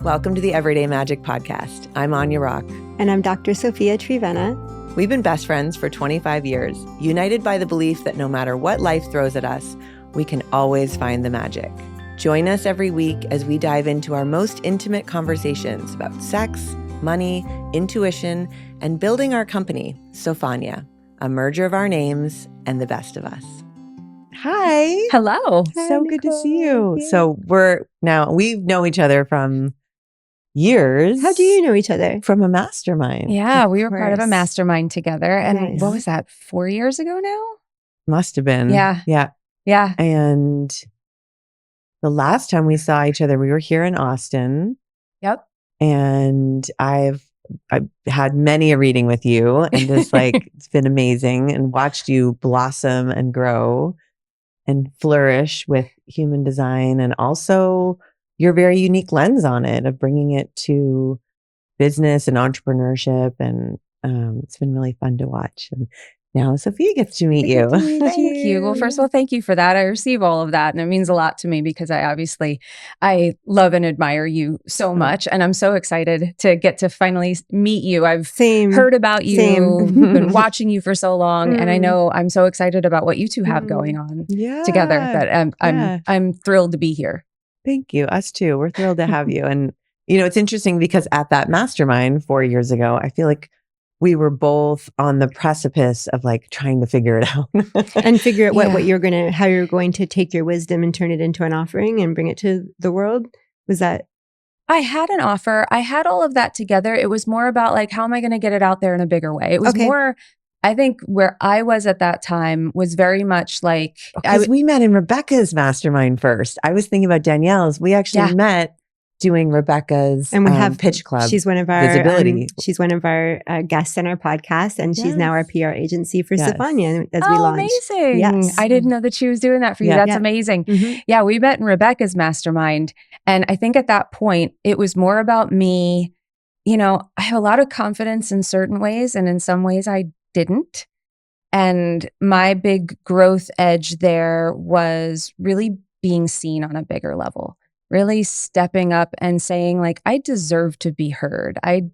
Welcome to the Everyday Magic Podcast. I'm Anya Rock. And I'm Dr. Sophia Trivena. We've been best friends for 25 years, united by the belief that no matter what life throws at us, we can always find the magic. Join us every week as we dive into our most intimate conversations about sex, money, intuition, and building our company, Sofanya, a merger of our names and the best of us. Hi. Hello. Hi, So good to Nicole. see you. Yeah. So we know each other from years. How do you know each other? From a mastermind. Yeah, Of we were part of a course. mastermind together. And Nice. what was that, 4 years ago now? Must have been. Yeah. Yeah. Yeah. And the last time we saw each other, we were here in Austin. Yep. And I've had many a reading with you and just it's been amazing, and watched you blossom and grow and flourish with human design, and also your very unique lens on it of bringing it to business and entrepreneurship. And it's been really fun to watch. And now Sophia gets to meet you. Thank you. Well, first of all, thank you for that. I receive all of that. And it means a lot to me because I love and admire you so much. And I'm so excited to get to finally meet you. I've heard about you, been watching you for so long. And I know I'm so excited about what you two have going on together that I'm thrilled to be here. Thank you. Us too. We're thrilled to have you. And, it's interesting because at that mastermind 4 years ago, I feel like we were both on the precipice of trying to figure it out and figure out how you're going to take your wisdom and turn it into an offering and bring it to the world. Was that? I had an offer. I had all of that together. It was more about how am I going to get it out there in a bigger way? It was more, I think where I was at that time was very much because we met in Rebecca's mastermind first. I was thinking about Danielle's. We actually met doing Rebecca's and we have pitch club. She's one of our visibility. She's one of our guests on our podcast, and she's now our PR agency for Sofanya as we launch. Amazing! Yes. I didn't know that she was doing that for you. That's amazing. Mm-hmm. Yeah, we met in Rebecca's mastermind, and I think at that point it was more about me. I have a lot of confidence in certain ways, and in some ways I didn't. And my big growth edge there was really being seen on a bigger level. Really stepping up and saying I deserve to be heard. I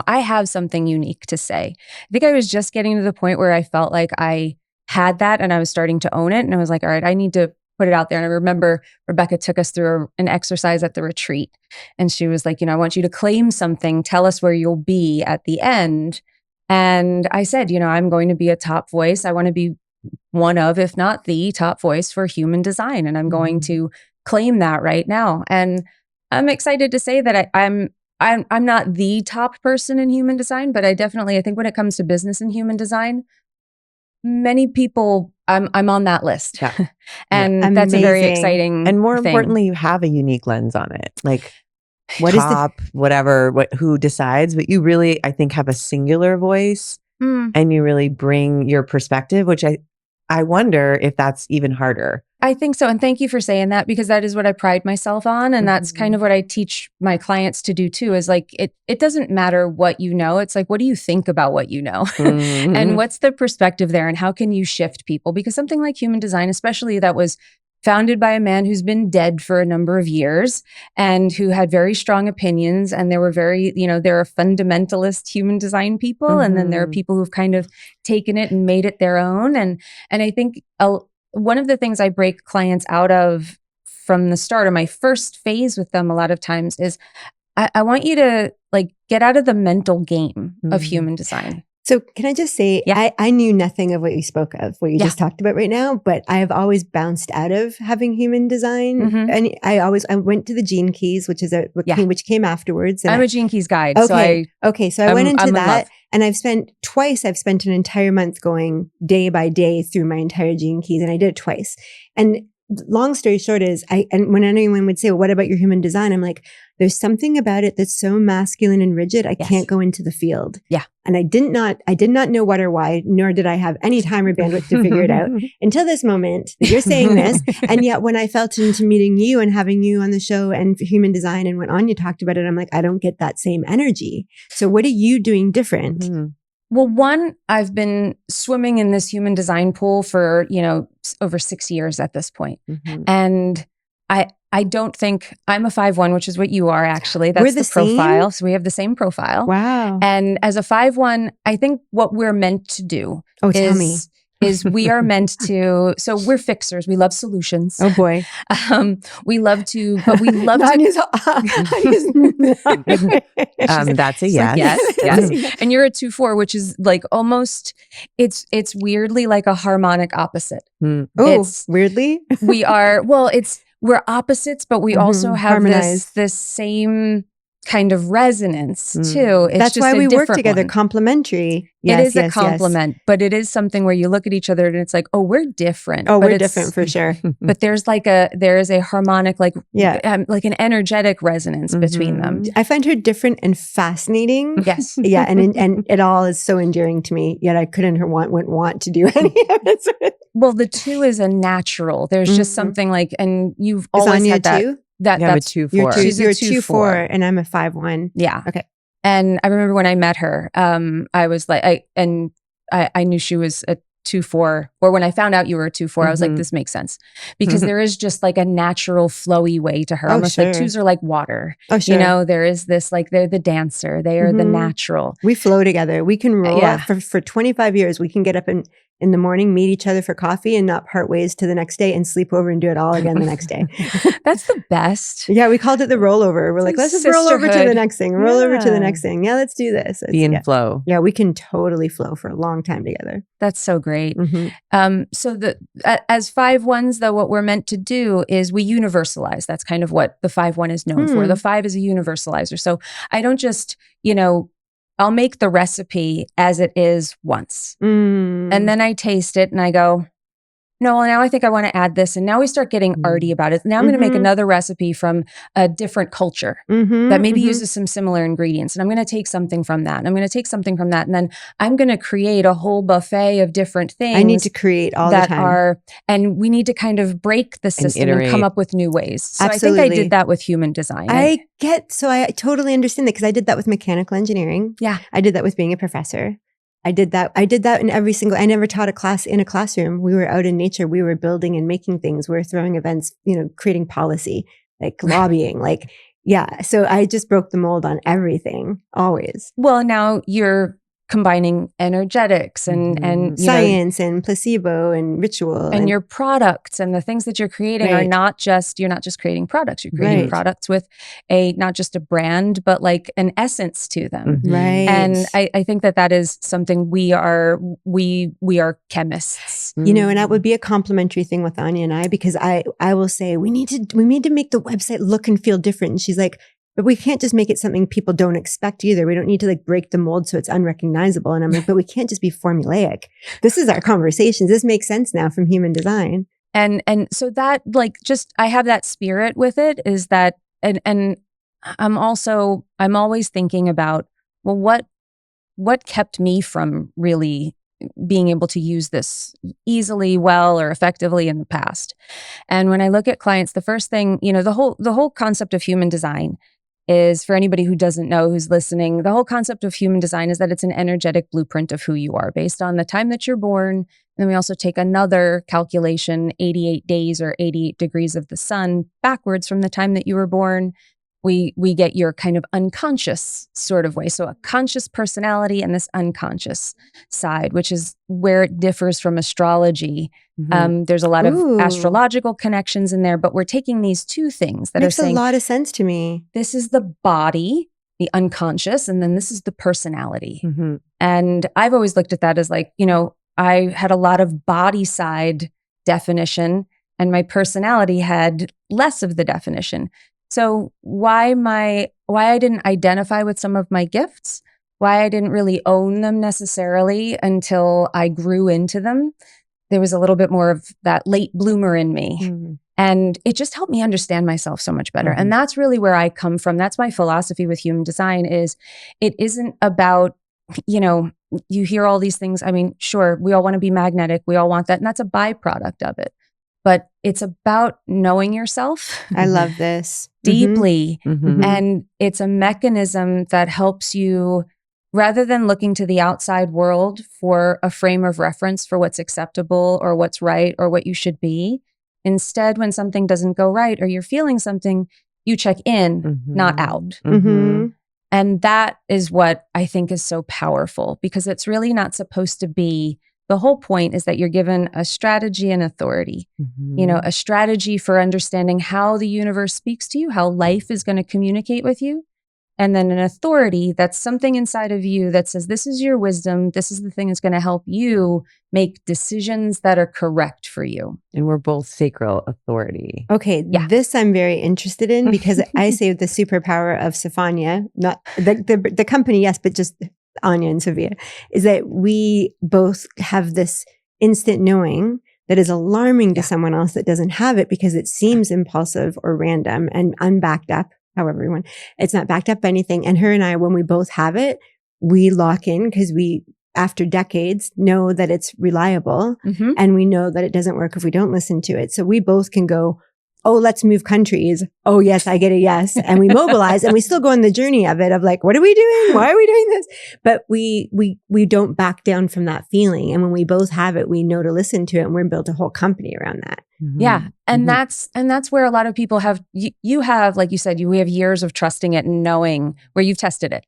have something unique to say. I think I was just getting to the point where I felt like I had that and I was starting to own it. And I was like, all right, I need to put it out there. And I remember Rebecca took us through an exercise at the retreat. And she was like, I want you to claim something. Tell us where you'll be at the end. And I said, I'm going to be a top voice. I want to be one of, if not the top voice for human design. And I'm going to claim that right now. And I'm excited to say that I'm not the top person in human design, but I think when it comes to business and human design, many people, I'm on that list. Yeah. And that's a very exciting and more thing. importantly, you have a unique lens on it. What top, who decides, but you really, I think, have a singular voice and you really bring your perspective, which I wonder if that's even harder. I think so. And thank you for saying that, because that is what I pride myself on. And that's kind of what I teach my clients to do too, is it doesn't matter what you know. It's what do you think about what you know? And what's the perspective there? And how can you shift people? Because something like human design, especially that was founded by a man who's been dead for a number of years and who had very strong opinions. And there were there are fundamentalist human design people. And then there are people who've kind of taken it and made it their own. And I think one of the things I break clients out of from the start, or my first phase with them a lot of times, is I want you to get out of the mental game of human design. So can I just say, I knew nothing of what you spoke of, what you just talked about right now, but I have always bounced out of having human design. And I went to the Gene Keys, which came afterwards. And I'm a Gene Keys guide. Okay. So I went into that, and I've spent an entire month going day by day through my entire Gene Keys, and I did it twice. And long story short is, and when anyone would say, well, what about your human design? I'm like, there's something about it that's so masculine and rigid, I can't go into the field. Yeah. And I did not know what or why, nor did I have any time or bandwidth to figure it out until this moment that you're saying this. And yet when I felt into meeting you and having you on the show and human design, and when Anya talked about it, I'm like, I don't get that same energy. So what are you doing different? Well, one, I've been swimming in this human design pool for, over 6 years at this point. And I don't think I'm a 5-1, which is what you are actually. That's the profile. So we have the same profile. Wow. And as a 5-1, I think what we're meant to do is we are meant to, so we're fixers. We love solutions. Oh boy. We love to, but we love That's a yes. Yes. And you're a 2-4, which is like almost, it's weirdly like a harmonic opposite. Oh, weirdly? We're opposites, but we also have this same kind of resonance too. It's That's just why we work together, one. Complementary. Yes, it is a complement, but it is something where you look at each other and it's like, oh, we're different. Oh, we're different for sure. But there is a harmonic, like an energetic resonance between them. I find her different and fascinating. Yes. Yeah. And it all is so endearing to me, yet I wouldn't want to do any of it. Well, the 2 is a natural. There's just something like, and you've always had that. Too? That's a 2-4. You're a 2-4 and I'm a 5-1. Yeah. Okay. And I remember when I met her, I was like, I knew she was a 2-4, or when I found out you were a 2-4, I was like, this makes sense, because there is just like a natural flowy way to her. Almost like 2s are like water. Oh, sure. You know, there is this, like, they're the dancer, they are the natural. We flow together. We can roll up for 25 years. We can get up in the morning, meet each other for coffee and not part ways to the next day and sleep over and do it all again the next day. That's the best. Yeah, we called it the rollover. We're like, let's just roll over to the next thing, roll over to the next thing. Yeah, let's do this. Be in flow. Yeah, we can totally flow for a long time together. That's so great. So as 5-1s, though, what we're meant to do is we universalize. That's kind of what the 5-1 is known for. The 5 is a universalizer. So I don't just, I'll make the recipe as it is once. And then I taste it and I go, no, well, now I think I want to add this. And now we start getting arty about it. Now I'm going to make another recipe from a different culture that maybe uses some similar ingredients. And I'm going to take something from that. And I'm going to take something from that. And then I'm going to create a whole buffet of different things. I need to create all the time. And we need to kind of break the system and come up with new ways. So Absolutely. I think I did that with human design. I totally understand that, because I did that with mechanical engineering. Yeah. I did that with being a professor. I did that in I never taught a class in a classroom. We were out in nature. We were building and making things. We were throwing events, creating policy, like lobbying, So I just broke the mold on everything, always. Well, now you're combining energetics and science and placebo and ritual and your products and the things that you're creating are not just, you're not just creating products, you're creating products with not just a brand, but like an essence to them. Right. And I think that is something we are chemists. And that would be a complementary thing with Anya and I, because I will say, we need to make the website look and feel different. And she's like, but we can't just make it something people don't expect either. We don't need to break the mold so it's unrecognizable. And I'm like, but we can't just be formulaic. This is our conversations. This makes sense now from human design. And so that I have that spirit with it, is that, and I'm always thinking about, well, what kept me from really being able to use this easily, well, or effectively in the past. And when I look at clients, the first thing, the whole concept of human design is, for anybody who doesn't know, who's listening, the whole concept of human design is that it's an energetic blueprint of who you are based on the time that you're born. And then we also take another calculation, 88 days or 88 degrees of the sun backwards from the time that you were born. We get your kind of unconscious sort of way. So a conscious personality and this unconscious side, which is where it differs from astrology. There's a lot of astrological connections in there, but we're taking these two things that makes are saying, a lot of sense to me. This is the body, the unconscious, and then this is the personality. And I've always looked at that as I had a lot of body side definition and my personality had less of the definition. So why I didn't identify with some of my gifts, why I didn't really own them necessarily until I grew into them. There was a little bit more of that late bloomer in me. And it just helped me understand myself so much better. And that's really where I come from. That's my philosophy with human design, is it isn't about, you hear all these things. I mean, sure, we all want to be magnetic. We all want that. And that's a byproduct of it. But it's about knowing yourself. I love this. Deeply. And it's a mechanism that helps you, rather than looking to the outside world for a frame of reference for what's acceptable or what's right or what you should be, Instead, when something doesn't go right or you're feeling something, you check in, not out. And that is what I think is so powerful, because it's really not supposed to be. The whole point is that you're given a strategy and authority, a strategy for understanding how the universe speaks to you, how life is going to communicate with you. And then an authority, that's something inside of you that says, this is your wisdom. This is the thing that's going to help you make decisions that are correct for you. And we're both sacral authority. Okay. Yeah. This I'm very interested in, because I say the superpower of Sofanya, not the company, yes, but just Aine and Sophia, is that we both have this instant knowing that is alarming to someone else that doesn't have it, because it seems impulsive or random and unbacked up. However you want, it's not backed up by anything. And her and I, when we both have it, we lock in, because we, after decades, know that it's reliable, and we know that it doesn't work if we don't listen to it. So we both can go, oh, let's move countries. Oh, yes, I get a yes. And we mobilize, and we still go on the journey of it, of like, what are we doing? Why are we doing this? But we don't back down from that feeling. And when we both have it, we know to listen to it, and we're built a whole company around that. Yeah. And that's where a lot of people have, you have, like you said, we have years of trusting it and knowing where you've tested it.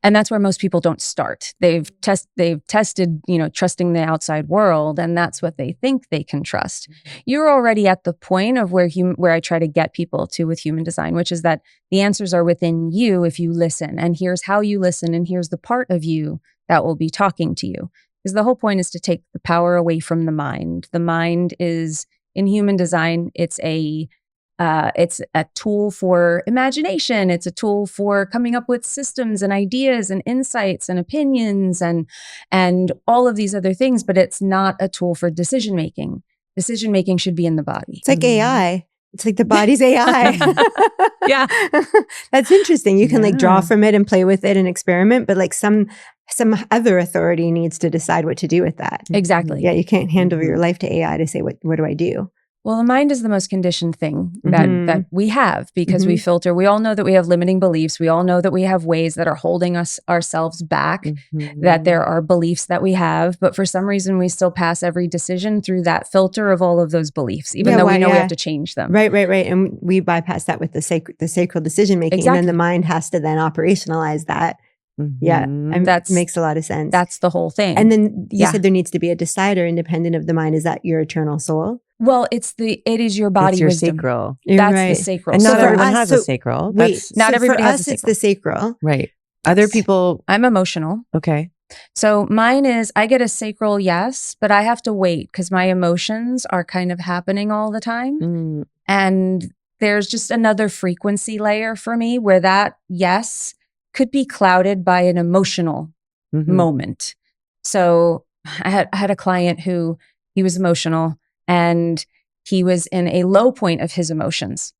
And that's where most people don't start. They've tested, trusting the outside world, and that's what they think they can trust. You're already at the point of where I try to get people to with human design, which is that the answers are within you if you listen. And here's how you listen, and here's the part of you that will be talking to you. Because the whole point is to take the power away from the mind. The mind is, in human design, it's a tool for imagination. It's a tool for coming up with systems and ideas and insights and opinions and all of these other things, but it's not a tool for decision making. Decision making should be in the body. It's like AI. It's like the body's AI. Yeah. That's interesting. You can like draw from it and play with it and experiment, but like some other authority needs to decide what to do with that. Exactly. Yeah, you can't hand over your life to AI to say, what do I do? Well, the mind is the most conditioned thing that we have, because we filter. We all know that we have limiting beliefs. We all know that we have ways that are holding ourselves back, that there are beliefs that we have. But for some reason, we still pass every decision through that filter of all of those beliefs, even though we know we have to change them. Right. And we bypass that with the sacral decision making. Exactly. And then the mind has to then operationalize that. Yeah. And that makes a lot of sense. That's the whole thing. And then you said there needs to be a decider independent of the mind. Is that your eternal soul? Well, it is your body it's your wisdom. Sacral. That's the sacral. And not everyone has a sacral. Not everybody has a sacral. It's the sacral. Right. Other people. I'm emotional. Okay. So mine is, I get a sacral yes, but I have to wait because my emotions are kind of happening all the time. And there's just another frequency layer for me where that yes could be clouded by an emotional moment. So I had a client who, he was emotional, and he was in a low point of his emotions.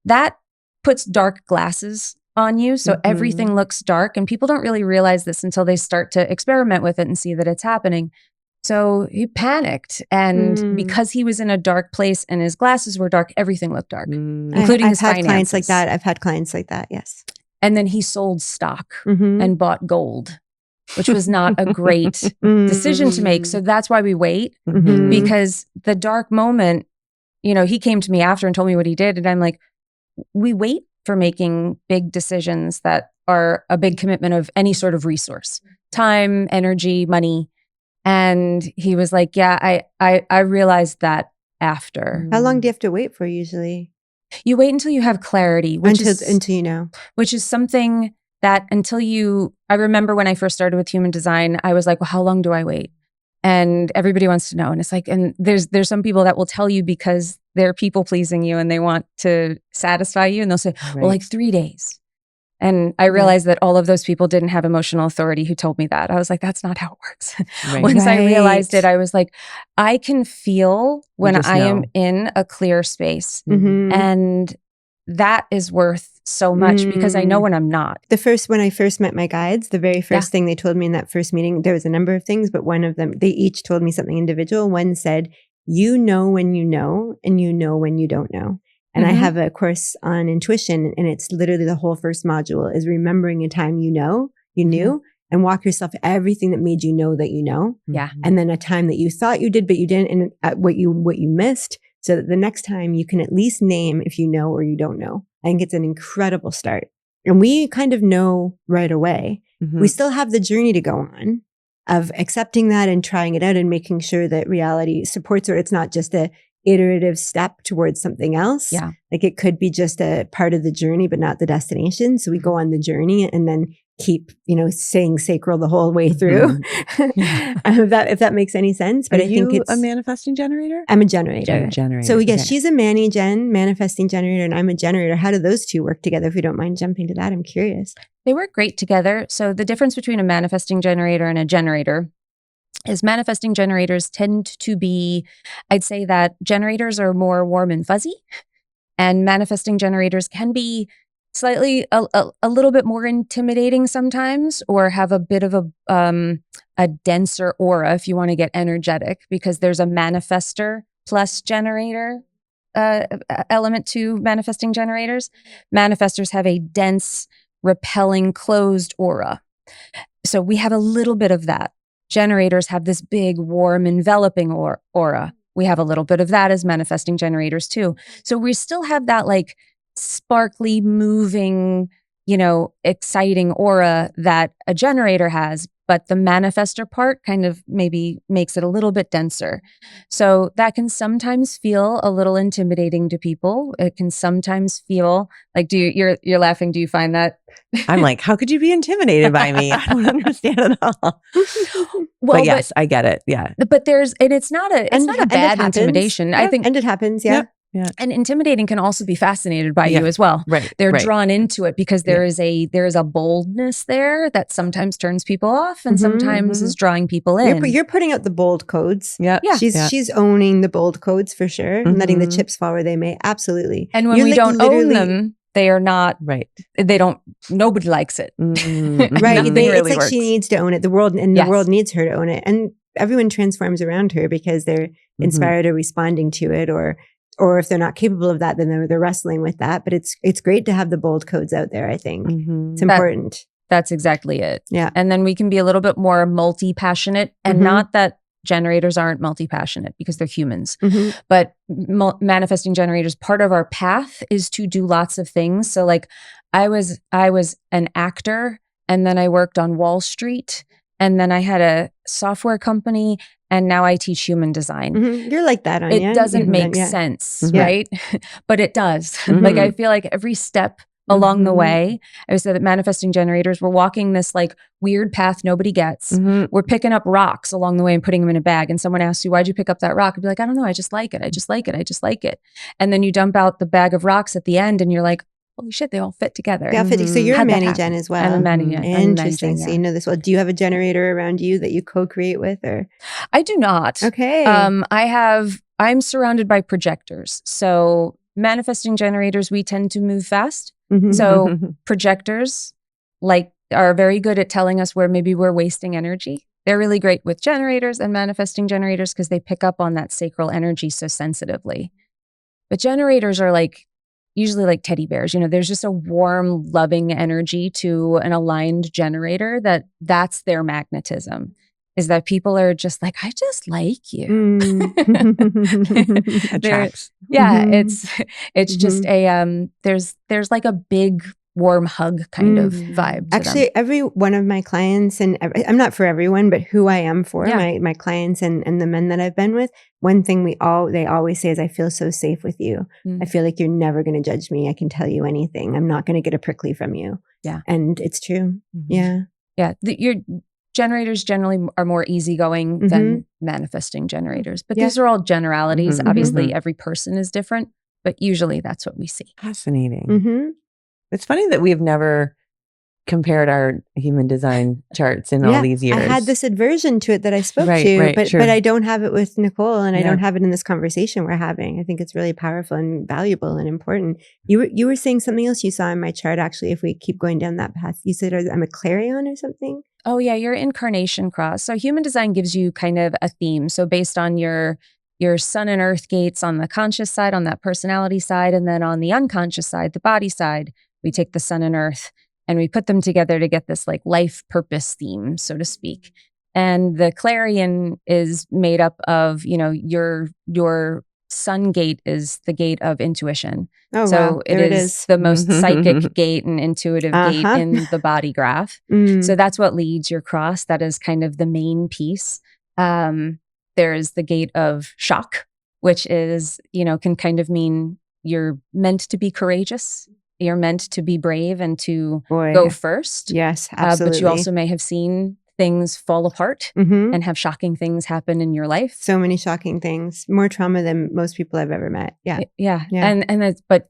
That puts dark glasses on you. So everything looks dark, and people don't really realize this until they start to experiment with it and see that it's happening. So he panicked, and because he was in a dark place and his glasses were dark, everything looked dark, including his finances. I've had clients like that. I've had clients like that. Yes. And then he sold stock and bought gold, which was not a great decision to make. So that's why we wait, because the dark moment, he came to me after and told me what he did. And I'm like, we wait for making big decisions that are a big commitment of any sort of resource, time, energy, money. And he was like, yeah, I realized that after. How long do you have to wait for usually? You wait until you have clarity, until you know. Which is something that I remember when I first started with human design, I was like, well, how long do I wait? And everybody wants to know. And it's like, and there's some people that will tell you because they're people pleasing you and they want to satisfy you. And they'll say, well, like 3 days. And I realized that all of those people didn't have emotional authority who told me that. I was like, that's not how it works. Once I realized it, I was like, I can feel when I am in a clear space. And that is worth so much because I know when I'm not. When I first met my guides, the very first thing they told me in that first meeting, there was a number of things, but one of them, they each told me something individual. One said, you know when you know, and you know when you don't know. And I have a course on intuition, and it's literally the whole first module is remembering a time you knew, and walk yourself everything that made you know that you know. Yeah. And then a time that you thought you did, but you didn't, and what you missed. so that the next time you can at least name if you know or you don't know. I think it's an incredible start. And we kind of know right away. Mhm. We still have the journey to go on of accepting that and trying it out and making sure that reality supports it. It's not just a iterative step towards something else. Yeah. Like it could be just a part of the journey, but not the destination. So we go on the journey and then keep, saying sacral the whole way through. If that makes any sense. But Are I think you it's a manifesting generator? I'm a generator. You're a generator. So yes, Okay. she's a Manny Gen, manifesting generator, and I'm a generator. How do those two work together? If you don't mind jumping to that, I'm curious. They work great together. So the difference between a manifesting generator and a generator is manifesting generators tend to be, I'd say that generators are more warm and fuzzy, and manifesting generators can be slightly a little bit more intimidating sometimes, or have a bit of a denser aura if you want to get energetic, because there's a manifester plus generator element to manifesting generators. Manifestors have a dense, repelling, closed aura. So we have a little bit of that. Generators have this big, warm, enveloping aura. We have a little bit of that as manifesting generators too. So we still have that like sparkly, moving, exciting aura that a generator has, but the manifestor part kind of maybe makes it a little bit denser. So that can sometimes feel a little intimidating to people. It can sometimes feel like, you're laughing. Do you find that? I'm like, how could you be intimidated by me? I don't understand at all. Well, but yes, I get it. Yeah. But it's not a bad intimidation. Yeah, I think, and it happens. Yeah. Yeah. And intimidating can also be fascinated by you as well. Right. They're right. drawn into it because there is a boldness there that sometimes turns people off and sometimes is drawing people in. You're putting out the bold codes. Yeah. She's owning the bold codes for sure. Letting the chips fall where they may. Absolutely. And when we don't own them, they are not right. Nobody likes it. Right. It's like she needs to own it. The world needs her to own it. And everyone transforms around her because they're inspired or responding to it, or if they're not capable of that, then they're wrestling with that. But it's great to have the bold codes out there, I think. It's important. That's exactly it. Yeah. And then we can be a little bit more multi-passionate, and not that generators aren't multi-passionate because they're humans, but manifesting generators, part of our path is to do lots of things. So like I was an actor, and then I worked on Wall Street, and then I had a software company, and now I teach human design. You're like that, Anya. It doesn't make sense, right? But it does. Like I feel like every step along the way, I would say that manifesting generators, we're walking this like weird path nobody gets. We're picking up rocks along the way and putting them in a bag. And someone asks you, why'd you pick up that rock? I'd be like, I don't know. I just like it. I just like it. I just like it. And then you dump out the bag of rocks at the end and you're like, holy shit, they all fit together. Yeah, so you're a Manny Gen as well. I'm a Manny Gen. Interesting. So you know this well. Do you have a generator around you that you co-create with, or? I do not. Okay. I'm surrounded by projectors. So manifesting generators, we tend to move fast. So projectors are very good at telling us where maybe we're wasting energy. They're really great with generators and manifesting generators because they pick up on that sacral energy so sensitively. But generators are usually like teddy bears. There's just a warm, loving energy to an aligned generator that's their magnetism. Is that people are just like, I just like you. Attracts. Yeah, it's just a there's like a big warm hug kind of vibe. Actually, every one of my clients, and I'm not for everyone, but who I am for my clients and the men that I've been with, one thing they always say is, I feel so safe with you. I feel like you're never going to judge me. I can tell you anything. I'm not going to get a prickly from you. Yeah, and it's true. Yeah. Your generators generally are more easygoing than manifesting generators, but these are all generalities. Obviously, every person is different, but usually that's what we see. Fascinating. It's funny that we've never compared our human design charts in all these years. I had this aversion to it that I spoke to, but I don't have it with Nicole, and I don't have it in this conversation we're having. I think it's really powerful and valuable and important. You were saying something else you saw in my chart, actually, if we keep going down that path. You said I'm a clarion or something? Oh yeah, your Incarnation Cross. So human design gives you kind of a theme. So based on your sun and earth gates on the conscious side, on that personality side, and then on the unconscious side, the body side, we take the sun and earth and we put them together to get this like life purpose theme, so to speak. And the clarion is made up of, your sun gate is the gate of intuition. Oh, so wow. it is the most psychic gate and intuitive gate in the body graph. So that's what leads your cross. That is kind of the main piece. There's the gate of shock, which is, can kind of mean you're meant to be courageous. You're meant to be brave and to go first. Yes, absolutely. But you also may have seen things fall apart and have shocking things happen in your life. So many shocking things, more trauma than most people I've ever met. Yeah. And that's, but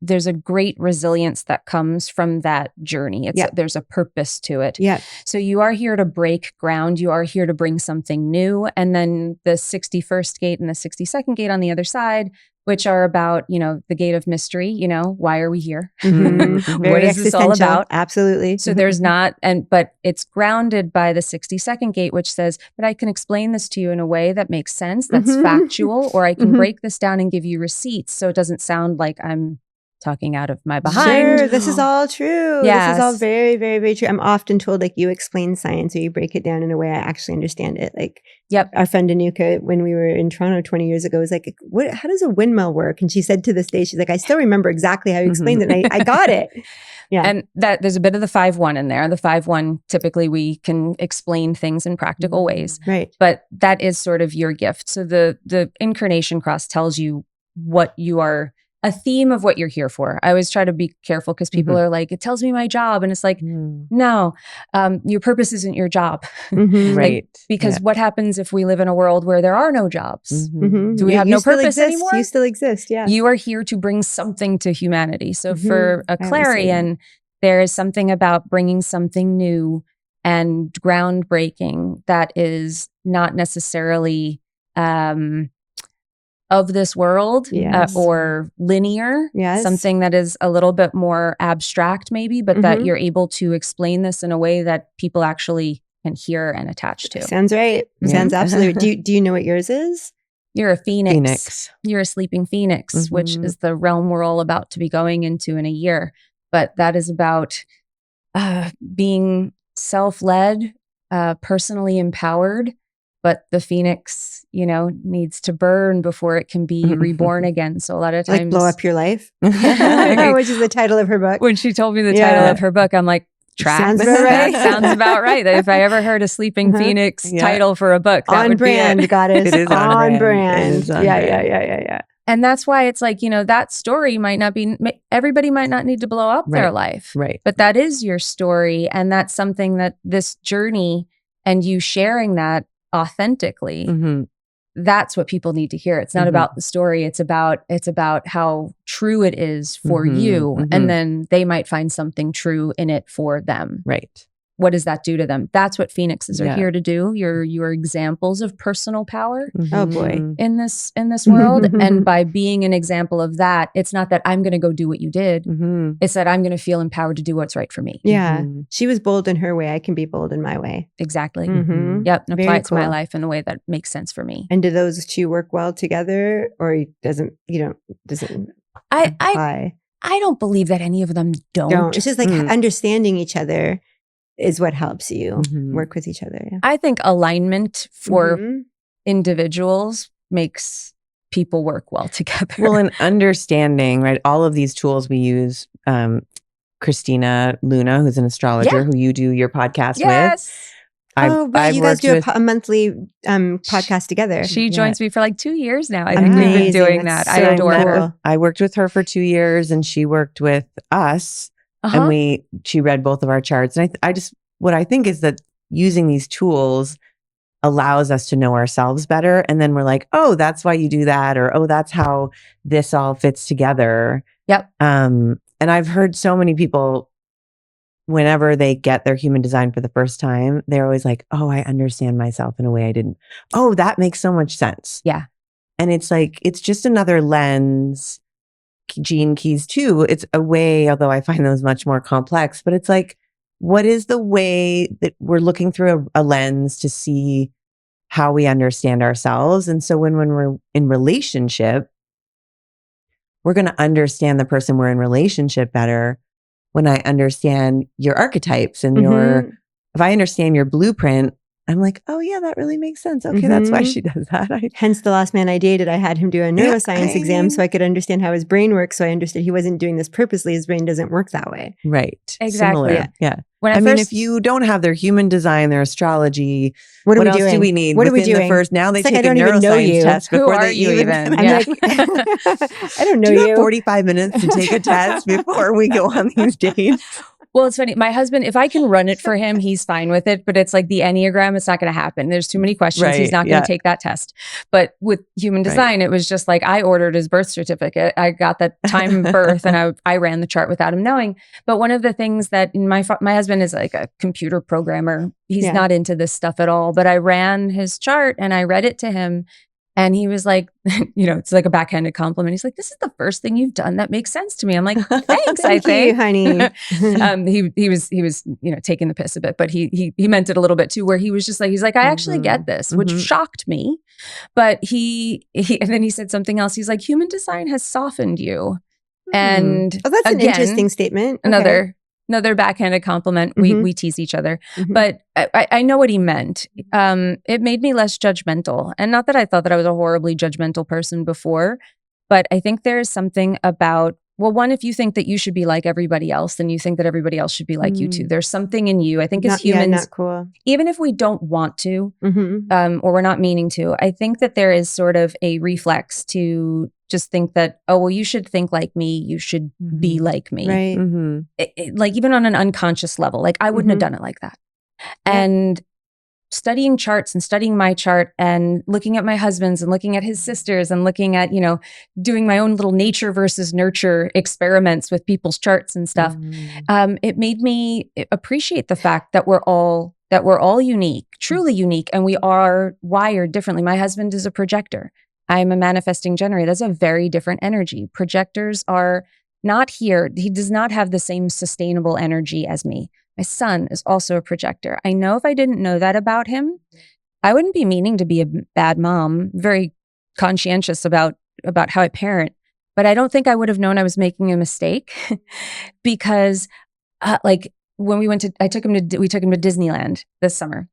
there's a great resilience that comes from that journey. There's a purpose to it. Yeah. So you are here to break ground. You are here to bring something new. And then the 61st gate and the 62nd gate on the other side, which are about, the gate of mystery, why are we here? What is this all about? Absolutely. So there's not, but it's grounded by the 62nd gate, which says, but I can explain this to you in a way that makes sense, that's factual, or I can break this down and give you receipts so it doesn't sound like I'm talking out of my behind. Sure, this is all true. Yes. This is all very, very, very true. I'm often told, you explain science or you break it down in a way I actually understand it. Our friend Anuka, when we were in Toronto 20 years ago, was like, how does a windmill work? And she said to this day, she's like, I still remember exactly how you explained it. And I got it. Yeah. And that there's a bit of the 5-1 in there. The 5-1, typically we can explain things in practical ways. Right. But that is sort of your gift. So the Incarnation Cross tells you what you are, a theme of what you're here for. I always try to be careful because people are like, it tells me my job. And it's like, no, your purpose isn't your job. Right. Because what happens if we live in a world where there are no jobs? Do we have no purpose anymore? You still exist, yeah. You are here to bring something to humanity. So for a Clarion, there is something about bringing something new and groundbreaking that is not necessarily of this world or linear, something that is a little bit more abstract maybe, but that you're able to explain this in a way that people actually can hear and attach to. Sounds right. Sounds absolutely. Do you know what yours is? You're a phoenix. You're a sleeping phoenix, which is the realm we're all about to be going into in a year. But that is about being self-led, personally empowered. But the phoenix, needs to burn before it can be reborn again. So a lot of times, blow up your life, which is the title of her book. When she told me the title of her book, I'm like, sounds about right. That sounds about right. If I ever heard a sleeping phoenix title for a book, that on would brand, be it. Goddess. It is on brand. It is on Yeah. And that's why it's like, that story might not be, everybody might not need to blow up their life. Right. But that is your story. And that's something that this journey and you sharing that authentically, that's what people need to hear. It's not about the story. It's about how true it is for you. And then they might find something true in it for them. Right. What does that do to them? That's what phoenixes are here to do. You're examples of personal power. Oh boy. In this world. And by being an example of that, it's not that I'm going to go do what you did. It's that I'm going to feel empowered to do what's right for me. Yeah. She was bold in her way. I can be bold in my way. Exactly. Yep. And apply it to my life in a way that makes sense for me. And do those two work well together, or doesn't I don't believe that any of them don't. It's just like understanding each other is what helps you work with each other. Yeah. I think alignment for individuals makes people work well together. Well, and understanding, right? All of these tools we use, Christina Luna, who's an astrologer who you do your podcast with. You guys do a monthly podcast together. She joins me for like 2 years now. I think we've been doing that. I adore her. I worked with her for 2 years and she worked with us. And she read both of our charts. And what I think is that using these tools allows us to know ourselves better. And then we're like, oh, that's why you do that. Or, oh, that's how this all fits together. Yep. And I've heard so many people, whenever they get their human design for the first time, they're always like, oh, I understand myself in a way I didn't. Oh, that makes so much sense. Yeah. And it's like, it's just another lens. Gene keys too. It's a way, although I find those much more complex, but it's like, what is the way that we're looking through a lens to see how we understand ourselves? And so when we're in relationship, we're going to understand the person we're in relationship better when I understand your archetypes and if I understand your blueprint, I'm like, oh yeah, that really makes sense. Okay, that's why she does that. Hence the last man I dated, I had him do a neuroscience exam so I could understand how his brain works. So I understood he wasn't doing this purposely. His brain doesn't work that way. Right. Exactly. Similar. Yeah. When I mean, if you don't have their human design, their astrology, what else do we need? What are we doing? Now they take a neuroscience test before they even. I'm like, I don't know do you. Have 45 minutes to take a test before we go on these dates. Well, it's funny. My husband, if I can run it for him, he's fine with it. But it's like the Enneagram, it's not going to happen. There's too many questions. Right, he's not going to take that test. But with human design, it was just like I ordered his birth certificate. I got the time of birth and I ran the chart without him knowing. But one of the things that my husband is like a computer programmer. He's not into this stuff at all. But I ran his chart and I read it to him. And he was like, it's like a backhanded compliment. He's like, this is the first thing you've done that makes sense to me. I'm like, thanks, Thank you, honey. He was, taking the piss a bit, but he meant it a little bit too, where he was just like, he's like, I actually get this, which shocked me. But and then he said something else. He's like, human design has softened you. And that's an interesting statement. Okay. Another backhanded compliment. We tease each other, but I know what he meant. It made me less judgmental, and not that I thought that I was a horribly judgmental person before, but I think there is something about, well, one, if you think that you should be like everybody else, then you think that everybody else should be like you too. There's something in you. I think as humans, not cool. Even if we don't want to, or we're not meaning to, I think that there is sort of a reflex to just think that, oh, well, you should think like me. You should be like me. Right. Like even on an unconscious level, like I wouldn't have done it like that. And studying charts and studying my chart and looking at my husband's and looking at his sisters and looking at, doing my own little nature versus nurture experiments with people's charts and stuff. It made me appreciate the fact that we're all unique, truly unique, and we are wired differently. My husband is a projector. I'm a manifesting generator. That's a very different energy. Projectors are not here. He does not have the same sustainable energy as me. My son is also a projector. I know if I didn't know that about him, I wouldn't be meaning to be a bad mom, very conscientious about how I parent. But I don't think I would have known I was making a mistake because when we took him to Disneyland this summer.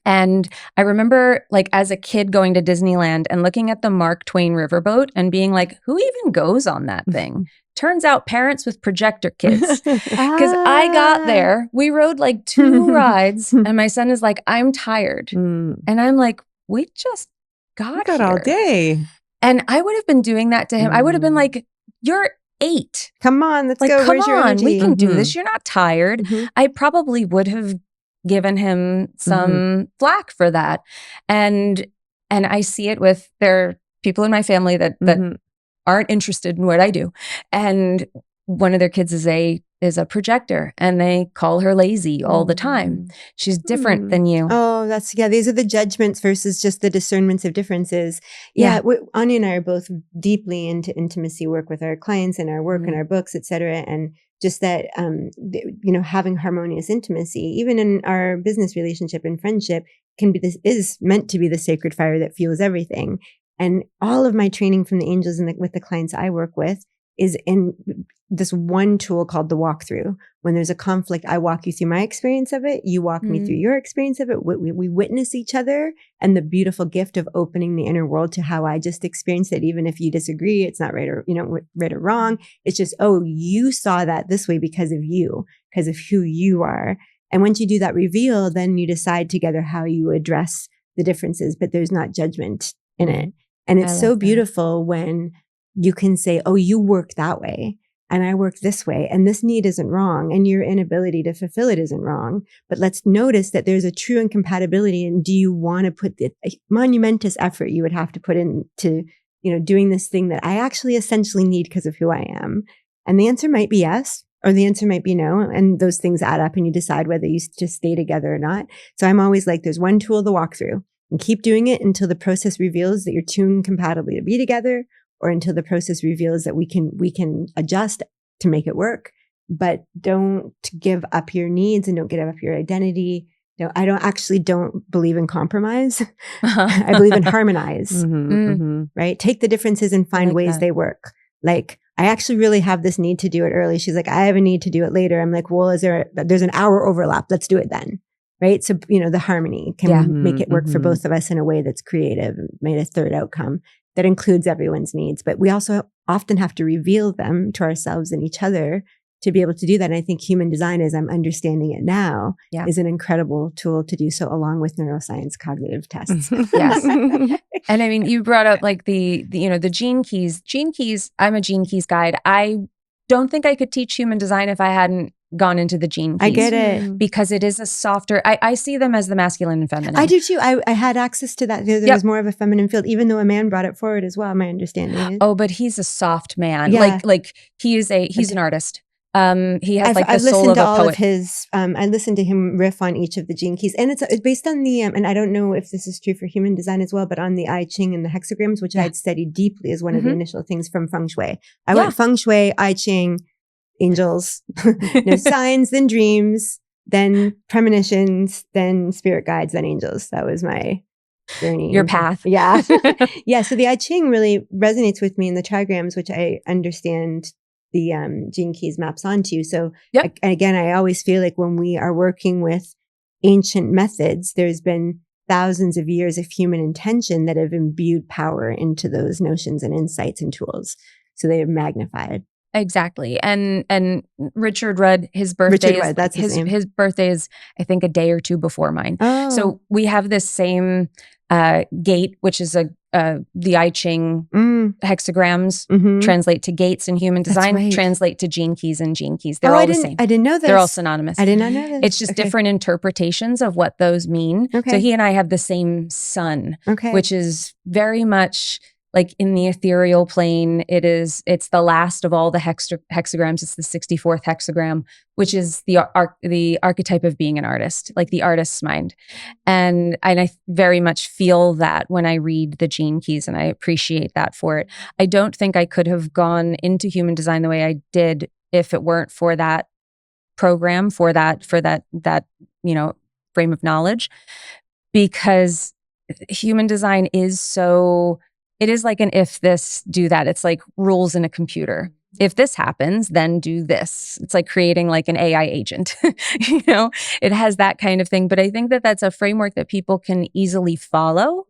And I remember as a kid going to Disneyland and looking at the Mark Twain riverboat and being like, who even goes on that thing? Turns out parents with projector kids. Because I got there, we rode 2 rides and my son is like, I'm tired. And I'm like, we just got here all day. And I would have been doing that to him. I would have been like, you're 8. Come on, let's go. Come Where's your on, energy? we can do this. You're not tired. I probably would have given him some flack for that. And I see it with people in my family that aren't interested in what I do. And one of their kids is a projector and they call her lazy all the time. She's different than you. Oh, these are the judgments versus just the discernments of differances. Yeah. Anya and I are both deeply into intimacy work with our clients and our work and our books, et cetera. And just that, having harmonious intimacy, even in our business relationship and friendship, is meant to be the sacred fire that fuels everything. And all of my training from the angels and with the clients I work with is in this one tool called the walkthrough. When there's a conflict, I walk you through my experience of it. You walk me through your experience of it. We witness each other and the beautiful gift of opening the inner world to how I just experienced it. Even if you disagree, it's not right or wrong. It's just, oh, you saw that this way because of you, because of who you are. And once you do that reveal, then you decide together how you address the differences, but there's not judgment in it. And it's so beautiful when you can say, oh, you work that way and I work this way and this need isn't wrong and your inability to fulfill it isn't wrong. But let's notice that there's a true incompatibility. And do you want to put the monumentous effort you would have to put into, doing this thing that I actually essentially need because of who I am? And the answer might be yes, or the answer might be no. And those things add up and you decide whether you just stay together or not. So I'm always like, there's one tool, the walkthrough. And keep doing it until the process reveals that you're tuned compatibly to be together, or until the process reveals that we can adjust to make it work. But don't give up your needs and don't give up your identity. I don't believe in compromise. I believe in harmonize. Right? Take the differences and find ways they work. I actually really have this need to do it early. She's like, I have a need to do it later. I'm like, well, there's an hour overlap. Let's do it then. right? So, the harmony can Yeah. make it work for both of us in a way that's creative, made a third outcome that includes everyone's needs. But we also often have to reveal them to ourselves and each other to be able to do that. And I think human design, as I'm understanding it now, is an incredible tool to do so, along with neuroscience cognitive tests. Yes. And I mean, you brought up like the gene keys. Gene keys, I'm a gene keys guide. I don't think I could teach human design if I hadn't gone into the gene keys. I get it. Because it is a softer, I see them as the masculine and feminine. I do too. I had access to that. There was more of a feminine field, even though a man brought it forward as well, my understanding is. Oh, but he's a soft man. Yeah. Like he's an artist. He has like the soul of a poet. I've listened to all of his, I listened to him riff on each of the gene keys. And it's based on the, and I don't know if this is true for human design as well, but on the I Ching and the hexagrams, which I had studied deeply as one of the initial things from feng shui. I went feng shui, I Ching, angels, signs, then dreams, then premonitions, then spirit guides, then angels. That was my journey. Your path. Yeah. Yeah. So the I Ching really resonates with me in the trigrams, which I understand the gene keys maps onto. So again, I always feel like when we are working with ancient methods, there's been thousands of years of human intention that have imbued power into those notions and insights and tools. So they are magnified. Exactly. And Richard Rudd, his birthday his birthday is, I think, a day or two before mine. Oh. So we have this same gate, which is the I Ching hexagrams translate to gates in human design, translate to gene keys and gene keys. They're all the same. I didn't know this. They're all synonymous. I did not know this. It's just different interpretations of what those mean. Okay. So he and I have the same sun, which is very much like in the ethereal plane. It's the last of all the hexagrams. It's the 64th hexagram, which is the archetype of being an artist, like the artist's mind. And I very much feel that when I read the gene keys, and I appreciate that for it. I don't think I could have gone into human design the way I did if it weren't for that program, for that frame of knowledge, because human design is so. It is like an if this, do that. It's like rules in a computer. If this happens, then do this. It's like creating like an AI agent. It has that kind of thing. But I think that that's a framework that people can easily follow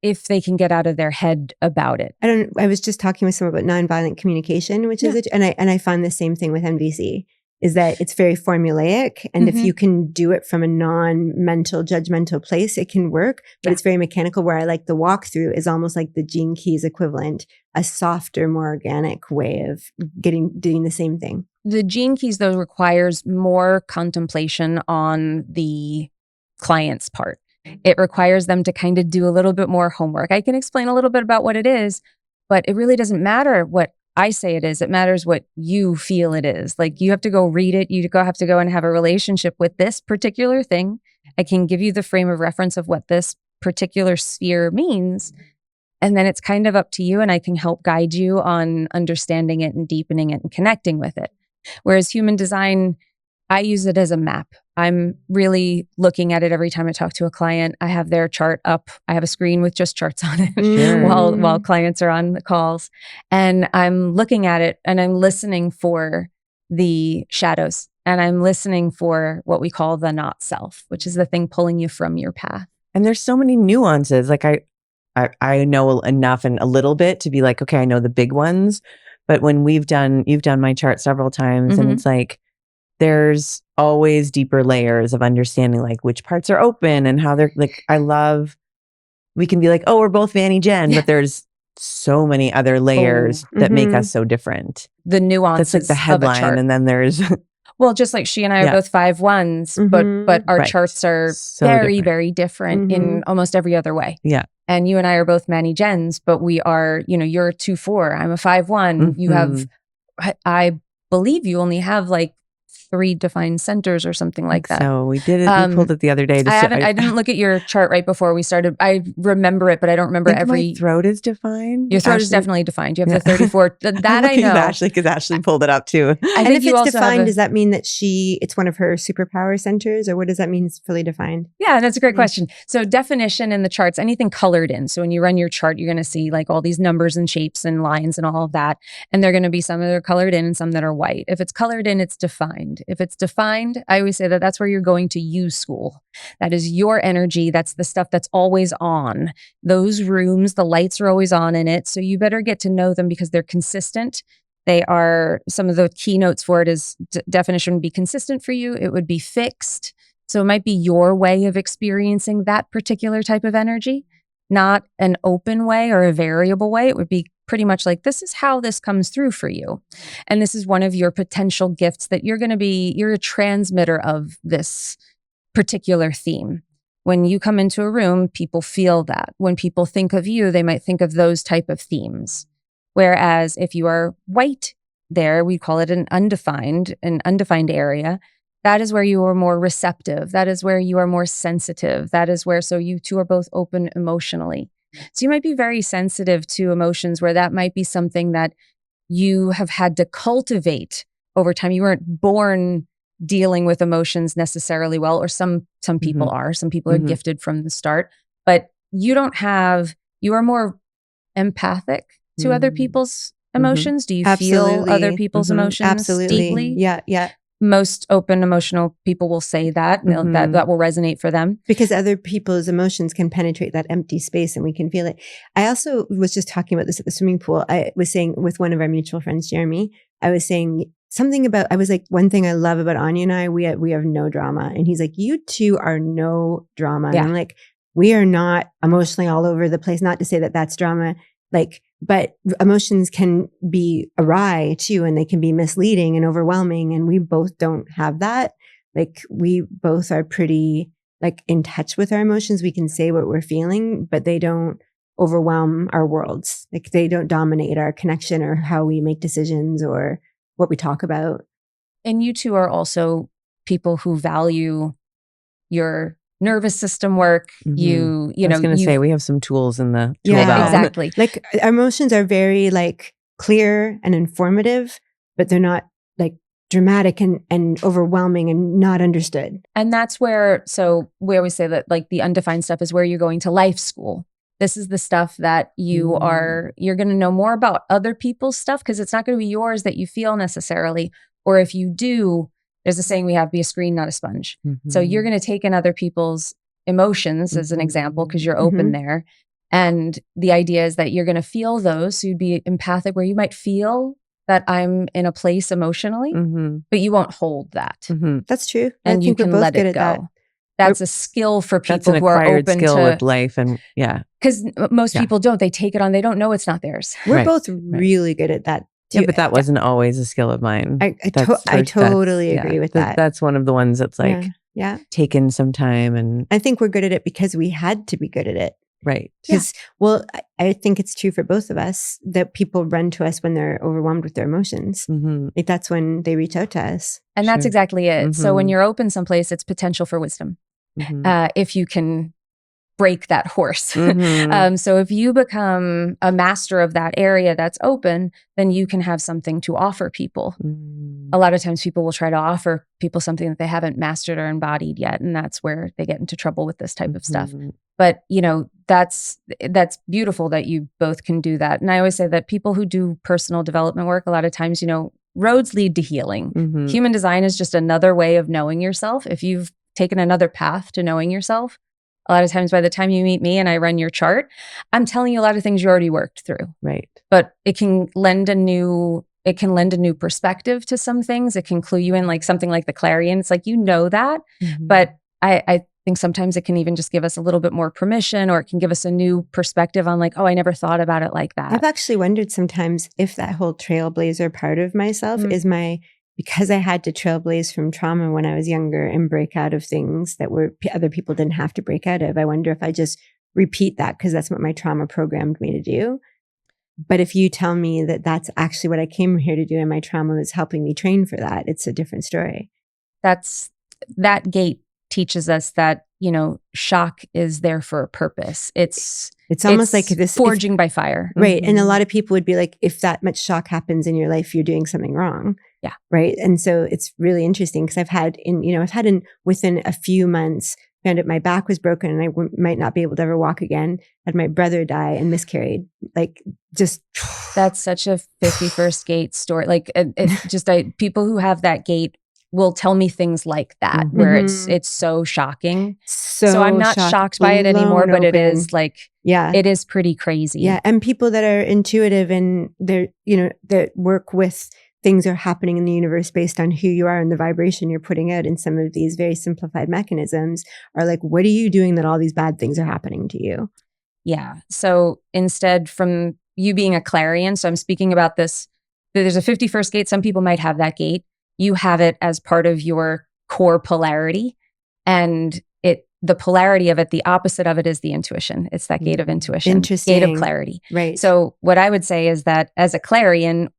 if they can get out of their head about it. I was just talking with someone about nonviolent communication, which is and I find the same thing with MVC. Is that it's very formulaic. And if you can do it from a non-mental, judgmental place, it can work. But it's very mechanical, where I like the walkthrough is almost like the gene keys equivalent, a softer, more organic way of doing the same thing. The gene keys, though, requires more contemplation on the client's part. It requires them to kind of do a little bit more homework. I can explain a little bit about what it is, but it really doesn't matter what I say it is. It matters what you feel it is. Like, you have to go read it. You have to go and have a relationship with this particular thing. I can give you the frame of reference of what this particular sphere means. And then it's kind of up to you, and I can help guide you on understanding it and deepening it and connecting with it. Whereas human design, I use it as a map. I'm really looking at it every time I talk to a client. I have their chart up. I have a screen with just charts on it while clients are on the calls. And I'm looking at it and I'm listening for the shadows. And I'm listening for what we call the not self, which is the thing pulling you from your path. And there's so many nuances. Like I know enough and a little bit to be like, okay, I know the big ones. But when you've done my chart several times, and it's like, there's always deeper layers of understanding, like which parts are open and how they're like, we can be like, oh, we're both Vanny Jen, but there's so many other layers that make us so different. The nuances. That's like the headline. And then there's, well, just like she and I are both 5/1s, but our charts are so very, very different in almost every other way. Yeah. And you and I are both Manny Jens, but we are, you're a 2/4, I'm a 5/1. You have, I believe you only have like 3 defined centers or something like that. So we did it. We pulled it the other day. I didn't look at your chart right before we started. I remember it, but I don't remember every. My throat is defined. Your throat is definitely defined. You have the 34. That I know. Ashley, because Ashley pulled it up too. And if it's defined, does that mean that it's one of her superpower centers, or what does that mean? It's fully defined. Yeah, that's a great question. So definition in the charts, anything colored in. So when you run your chart, you're going to see like all these numbers and shapes and lines and all of that. And they're going to be some that are colored in and some that are white. If it's colored in, it's defined. undefined. If it's defined, I always say that that's where you're going to use school. That is your energy. That's the stuff that's always on. Those rooms, the lights are always on in it. So you better get to know them because they're consistent. They are, some of the keynotes for it is definition would be consistent for you. It would be fixed. So it might be your way of experiencing that particular type of energy, not an open way or a variable way. It would be pretty much like, this is how this comes through for you. And this is one of your potential gifts that you're a transmitter of this particular theme. When you come into a room, people feel that. When people think of you, they might think of those type of themes. Whereas if you are white there, we call it an undefined area. That is where you are more receptive. That is where you are more sensitive. That is where, so you two are both open emotionally. So you might be very sensitive to emotions where that might be something that you have had to cultivate over time. You weren't born dealing with emotions necessarily well, or some people are. Some people are gifted from the start, but you are more empathic to other people's emotions. Do you feel other people's emotions deeply? Yeah. Most open emotional people will say that, and that will resonate for them. Because other people's emotions can penetrate that empty space and we can feel it. I also was just talking about this at the swimming pool. I was saying with one of our mutual friends, Jeremy, I was saying something about, I was like, one thing I love about Aine and I, we have no drama. And he's like, you two are no drama. Yeah. And I'm like, we are not emotionally all over the place. Not to say that that's drama, but emotions can be awry too, and they can be misleading and overwhelming. And we both don't have that. We both are pretty in touch with our emotions. We can say what we're feeling, but they don't overwhelm our worlds. They don't dominate our connection or how we make decisions or what we talk about. And you two are also people who value your nervous system work. I was going to say, we have some tools in the tool belt. Exactly. Our emotions are very clear and informative, but they're not dramatic and overwhelming and not understood. And that's where, so we always say that the undefined stuff is where you're going to life school. This is the stuff that you're going to know more about other people's stuff, because it's not going to be yours that you feel necessarily. Or if you do, there's a saying we have, be a screen, not a sponge. So you're going to take in other people's emotions as an example, because you're open there. And the idea is that you're going to feel those. So you'd be empathic where you might feel that I'm in a place emotionally, but you won't hold that. That's true. And you can let it go. That's a skill for people who are open skill to with life. And because most people don't. They take it on. They don't know it's not theirs. We're both really good at that. Yeah, but that wasn't always a skill of mine. I totally agree with that. That's one of the ones that's taken some time. And I think we're good at it because we had to be good at it. Right. Because, I think it's true for both of us that people run to us when they're overwhelmed with their emotions. That's when they reach out to us. And that's exactly it. So when you're open someplace, it's potential for wisdom. If you can break that horse. So if you become a master of that area that's open, then you can have something to offer people. A lot of times people will try to offer people something that they haven't mastered or embodied yet. And that's where they get into trouble with this type of stuff. But, that's beautiful that you both can do that. And I always say that people who do personal development work, a lot of times, roads lead to healing. Human design is just another way of knowing yourself. If you've taken another path to knowing yourself, a lot of times by the time you meet me and I run your chart, I'm telling you a lot of things you already worked through. Right. But it can lend a new perspective to some things. It can clue you in something like the clarion. It's that. But I think sometimes it can even just give us a little bit more permission, or it can give us a new perspective on I never thought about it like that. I've actually wondered sometimes if that whole trailblazer part of myself is because I had to trailblaze from trauma when I was younger and break out of things that other people didn't have to break out of. I wonder if I just repeat that because that's what my trauma programmed me to do. But if you tell me that that's actually what I came here to do and my trauma was helping me train for that, it's a different story. That gate teaches us that, shock is there for a purpose. It's almost like this forging by fire. Right. And a lot of people would be like, if that much shock happens in your life, you're doing something wrong. Yeah. Right. And so it's really interesting because I've had within a few months, found out my back was broken and I might not be able to ever walk again. Had my brother die and miscarried. That's such a 51st gate story. People who have that gate will tell me things like that, Mhm. where it's so shocking. So I'm not shocked, shocked by it anymore, blown but it open. is like, Yeah. it is pretty crazy. Yeah. And people that are intuitive and they're, that work with things are happening in the universe based on who you are and the vibration you're putting out in some of these very simplified mechanisms are like, what are you doing that all these bad things are happening to you? Yeah. So instead, from you being a clarion, so I'm speaking about this, there's a 51st gate. Some people might have that gate. You have it as part of your core polarity. And the polarity of it, the opposite of it is the intuition. It's that gate of intuition. Interesting. Gate of clarity. Right. So what I would say is that as a clarion,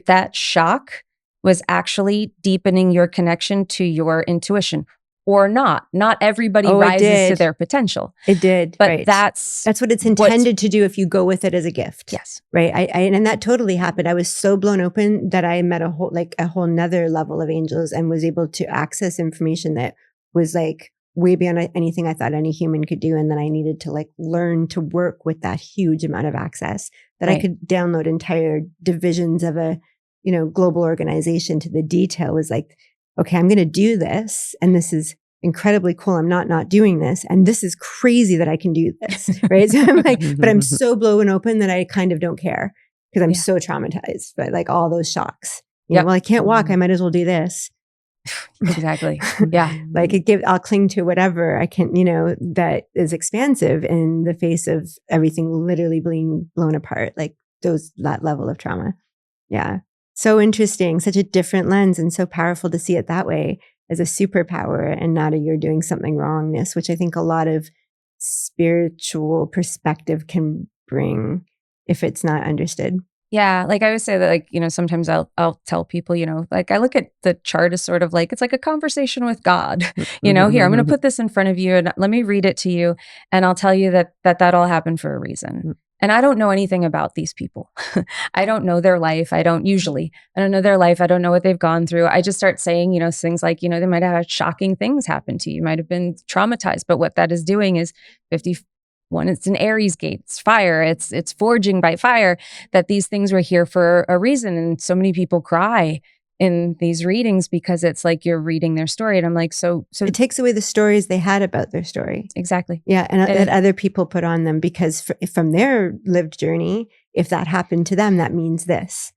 that shock was actually deepening your connection to your intuition. Or not. Not everybody rises to their potential. It did. But right. that's what it's intended to do if you go with it as a gift. Yes. Right. And that totally happened. I was so blown open that I met a whole nother level of angels and was able to access information that was like way beyond anything I thought any human could do. And then I needed to like learn to work with that huge amount of access that I could download entire divisions of a, global organization to the detail. Was like, okay, I'm going to do this. And this is incredibly cool. I'm not doing this. And this is crazy that I can do this. Right. So I'm like, but I'm so blown open that I kind of don't care because I'm so traumatized by like all those shocks. Well, I can't walk. I might as well do this. Exactly. Yeah. Like I'll cling to whatever I can, that is expansive in the face of everything literally being blown apart. Like that level of trauma. Yeah. So interesting. Such a different lens and so powerful to see it that way as a superpower and not a you're doing something wrongness, which I think a lot of spiritual perspective can bring if it's not understood. Yeah. Like I always say that, like, sometimes I'll tell people, like I look at the chart as sort of like, it's like a conversation with God, here, I'm going to put this in front of you and let me read it to you. And I'll tell you that all happened for a reason. And I don't know anything about these people. I don't know their life. I don't know their life. I don't know what they've gone through. I just start saying, things like, they might have had shocking things happen to you. You might have been traumatized. But what that is doing is 51, it's an Aries gate. It's fire. It's forging by fire, that these things were here for a reason. And so many people cry in these readings because it's like you're reading their story. And I'm like, so it takes away the stories they had about their story. Exactly. Yeah. And that other people put on them because from their lived journey, if that happened to them, that means this.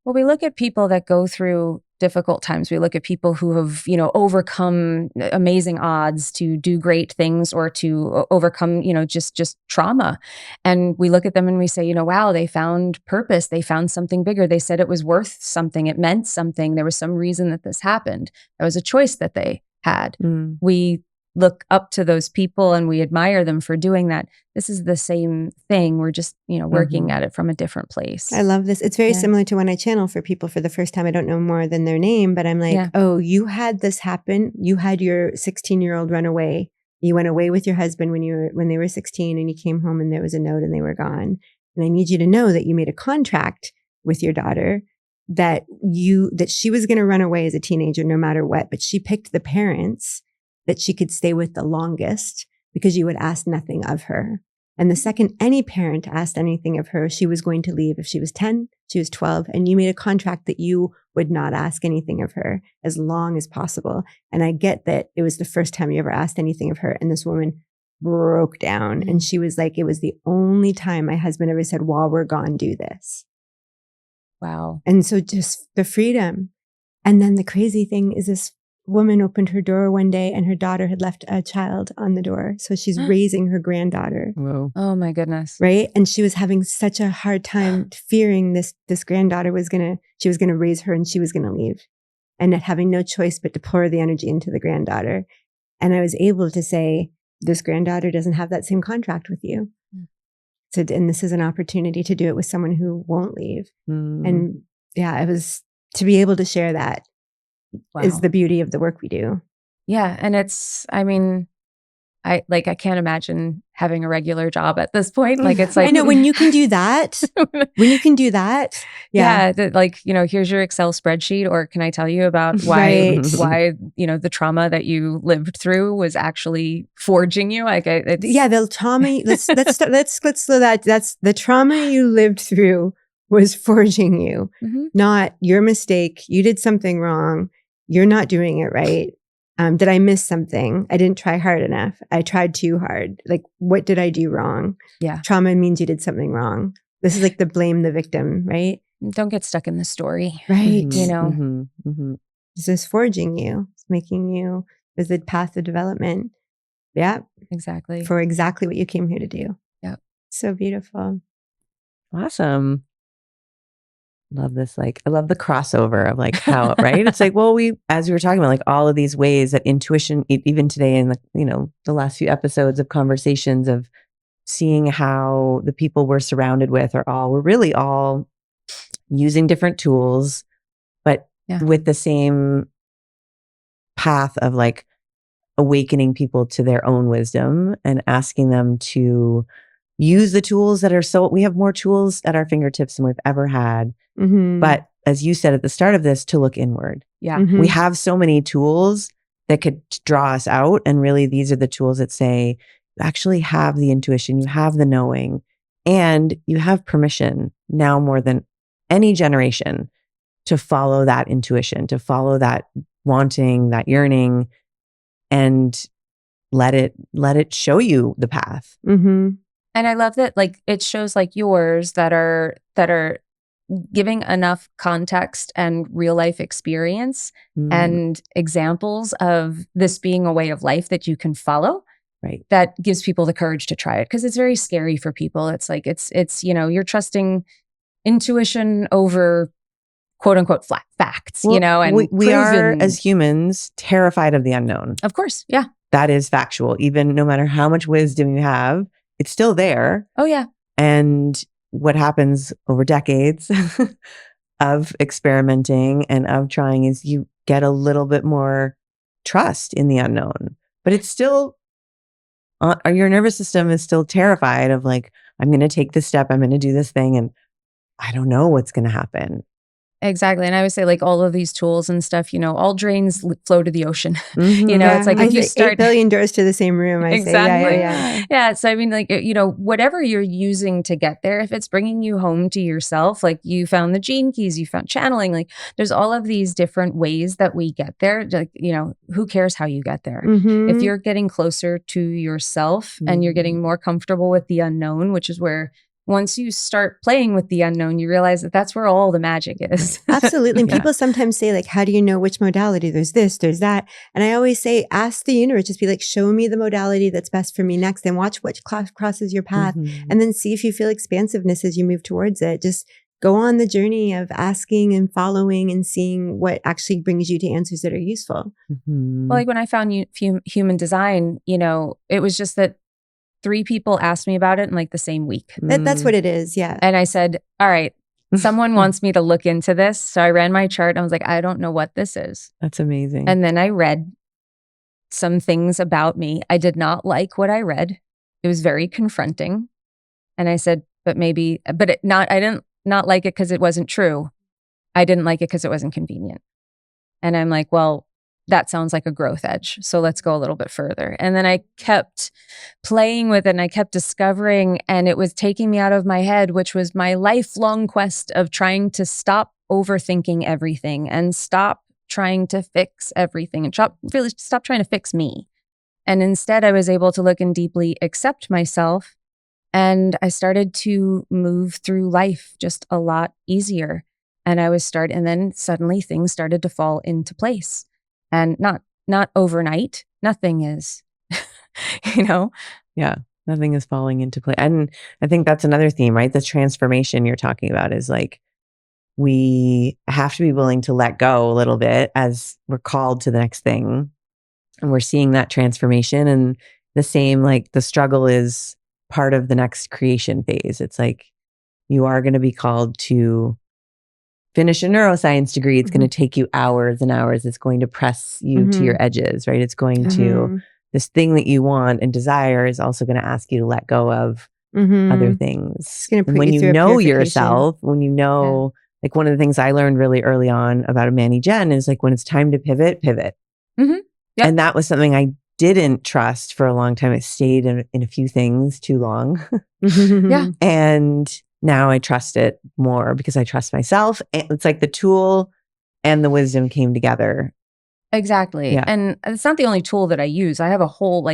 Well, we look at people that go through difficult times. We look at people who have, overcome amazing odds to do great things or to overcome, just trauma. And we look at them and we say, wow, they found purpose. They found something bigger. They said it was worth something. It meant something. There was some reason that this happened. There was a choice that they had. We look up to those people and we admire them for doing that. This is the same thing. We're just, working at it from a different place. I love this. It's very similar to when I channel for people for the first time. I don't know more than their name, but I'm like, oh, you had this happen. You had your 16-year-old run away. You went away with your husband when they were 16 and you came home and there was a note and they were gone. And I need you to know that you made a contract with your daughter that she was going to run away as a teenager no matter what, but she picked the parents that she could stay with the longest because you would ask nothing of her. And the second any parent asked anything of her, she was going to leave. If she was 10, she was 12, and you made a contract that you would not ask anything of her as long as possible. And I get that it was the first time you ever asked anything of her. And this woman broke down and she was like, it was the only time my husband ever said, while we're gone, do this. Wow. And so just the freedom. And then the crazy thing is this woman opened her door one day and her daughter had left a child on the door. So she's raising her granddaughter. Whoa. Oh my goodness. Right. And she was having such a hard time fearing this granddaughter she was going to raise her and she was going to leave and having no choice but to pour the energy into the granddaughter. And I was able to say, this granddaughter doesn't have that same contract with you. So, and this is an opportunity to do it with someone who won't leave. And yeah, it was to be able to share that. Wow. Is the beauty of the work we do. Yeah. And I can't imagine having a regular job at this point. Like, it's like, I know when you can do that, Yeah. Here's your Excel spreadsheet, or can I tell you about why, the trauma that you lived through was actually forging you? The trauma, let's slow that. That's the trauma you lived through was forging you, not your mistake. You did something wrong. you're not doing it right. Did I miss something? I didn't try hard enough. I tried too hard. Like, what did I do wrong? Yeah. Trauma means you did something wrong. This is like the blame the victim, right? Don't get stuck in the story. Right. You know, This is forging you. It's making you, is the path of development. Yeah. exactly. For exactly what you came here to do. Yeah. So beautiful. Awesome. Love this. Like, I love the crossover of like how, right? It's like, well, as we were talking about, like all of these ways that intuition, even today in the, the last few episodes of conversations of seeing how the people we're surrounded with we're really all using different tools, but with the same path of like awakening people to their own wisdom and asking them to use the tools that are we have more tools at our fingertips than we've ever had. But as you said at the start of this, to look inward. Yeah. We have so many tools that could draw us out. And really, these are the tools that say, you actually have the intuition, you have the knowing, and you have permission now more than any generation to follow that intuition, to follow that wanting, that yearning, and let it show you the path. And I love that, like, it shows like yours that are giving enough context and real life experience and examples of this being a way of life that you can follow. Right. That gives people the courage to try it, because it's very scary for people. It's like, it's, you're trusting intuition over quote unquote flat facts, and we are as humans terrified of the unknown. Of course. Yeah. That is factual. Even no matter how much wisdom you have, it's still there. Oh yeah. And what happens over decades of experimenting and of trying is you get a little bit more trust in the unknown, but it's still, your nervous system is still terrified of like, I'm going to take this step, I'm going to do this thing, and I don't know what's going to happen. Exactly. And I would say like all of these tools and stuff, all drains flow to the ocean. It's like if you start 8 billion doors to the same room, I exactly. say. Yeah. So I mean, like, whatever you're using to get there, if it's bringing you home to yourself, like you found the gene keys, you found channeling, like there's all of these different ways that we get there. Like, who cares how you get there? If you're getting closer to yourself and you're getting more comfortable with the unknown, which is where once you start playing with the unknown, you realize that that's where all the magic is. Absolutely. And people sometimes say like, how do you know which modality? There's this, there's that. And I always say, ask the universe, just be like, show me the modality that's best for me next, and watch which crosses your path. And then see if you feel expansiveness as you move towards it. Just go on the journey of asking and following and seeing what actually brings you to answers that are useful. Well, like when I found human design, it was just that 3 people asked me about it in like the same week. That's what it is. Yeah. And I said, all right, someone wants me to look into this. So I ran my chart and I was like, I don't know what this is. That's amazing. And then I read some things about me. I did not like what I read. It was very confronting. And I said, I didn't not like it because it wasn't true. I didn't like it because it wasn't convenient. And I'm like, well, that sounds like a growth edge. So let's go a little bit further. And then I kept playing with it and I kept discovering, and it was taking me out of my head, which was my lifelong quest of trying to stop overthinking everything and stop trying to fix everything and stop trying to fix me. And instead I was able to look and deeply accept myself. And I started to move through life just a lot easier. And and then suddenly things started to fall into place. And not overnight. Nothing is, Yeah, nothing is falling into place. And I think that's another theme, right? The transformation you're talking about is like, we have to be willing to let go a little bit as we're called to the next thing. And we're seeing that transformation, and the same, like the struggle is part of the next creation phase. It's like, you are going to be called to finish a neuroscience degree. It's going to take you hours and hours. It's going to press you to your edges, right? It's going to, this thing that you want and desire is also going to ask you to let go of other things. It's going to put when you you know through yourself, when you know, like one of the things I learned really early on about a Manny Jen is like, when it's time to pivot. And that was something I didn't trust for a long time. I stayed in a few things too long. And now I trust it more because I trust myself. And it's like the tool and the wisdom came together Exactly. Yeah. And it's not the only tool that I use. I have a whole,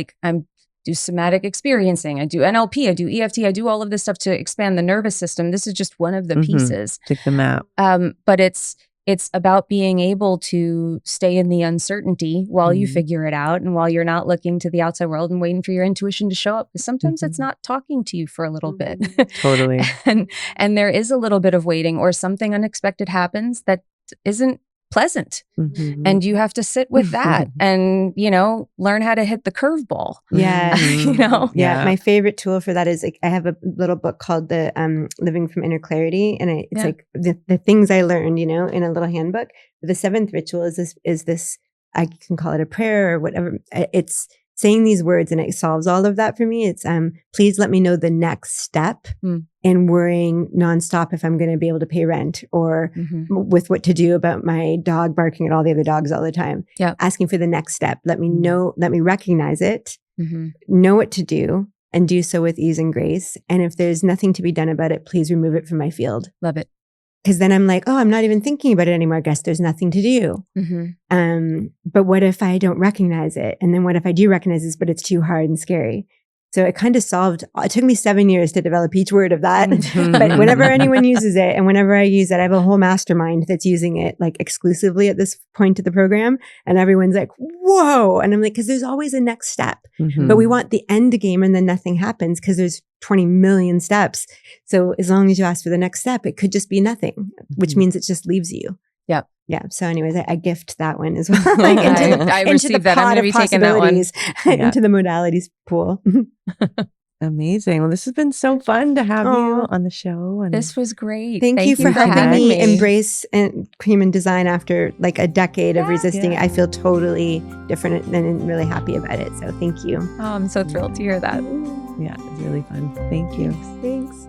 do somatic experiencing. I do NLP, I do EFT, I do all of this stuff to expand the nervous system. This is just one of the pieces. Take the map. But it's about being able to stay in the uncertainty while you figure it out and while you're not looking to the outside world and waiting for your intuition to show up. Because sometimes it's not talking to you for a little bit. Totally. and there is a little bit of waiting, or something unexpected happens that isn't pleasant. And you have to sit with that and, learn how to hit the curveball. Yeah. Yeah. My favorite tool for that is I have a little book called the Living from Inner Clarity. And it's like the things I learned, in a little handbook. The seventh ritual is this, I can call it a prayer or whatever. It's saying these words and it solves all of that for me. It's, please let me know the next step in worrying nonstop if I'm going to be able to pay rent or with what to do about my dog barking at all the other dogs all the time. Yeah. Asking for the next step. Let me know, let me recognize it, know what to do, and do so with ease and grace. And if there's nothing to be done about it, please remove it from my field. Love it. Because then I'm like, oh, I'm not even thinking about it anymore. I guess there's nothing to do. But what if I don't recognize it? And then what if I do recognize this, but it's too hard and scary? So it kind of it took me 7 years to develop each word of that. But whenever anyone uses it and whenever I use it, I have a whole mastermind that's using it exclusively at this point of the program. And everyone's like, whoa. And I'm like, because there's always a next step. But we want the end game and then nothing happens because there's 20 million steps. So as long as you ask for the next step, it could just be nothing, which means it just leaves you. Yep. Yeah. So anyways, I gift that one as well. I received that. I'm going to be taking that one. Into the modalities pool. Amazing. Well, this has been so fun to have you on the show. And this was great. Thank you for helping me embrace human design after a decade of resisting it. I feel totally different and really happy about it. So thank you. Oh, I'm so thrilled to hear that. Yeah, it's really fun. Thank you. Thanks.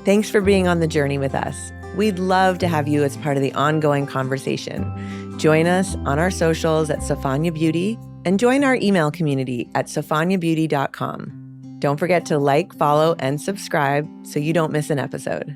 Thanks for being on the journey with us. We'd love to have you as part of the ongoing conversation. Join us on our socials at Sofanya Beauty and join our email community at sofanyabeauty.com. Don't forget to follow, and subscribe so you don't miss an episode.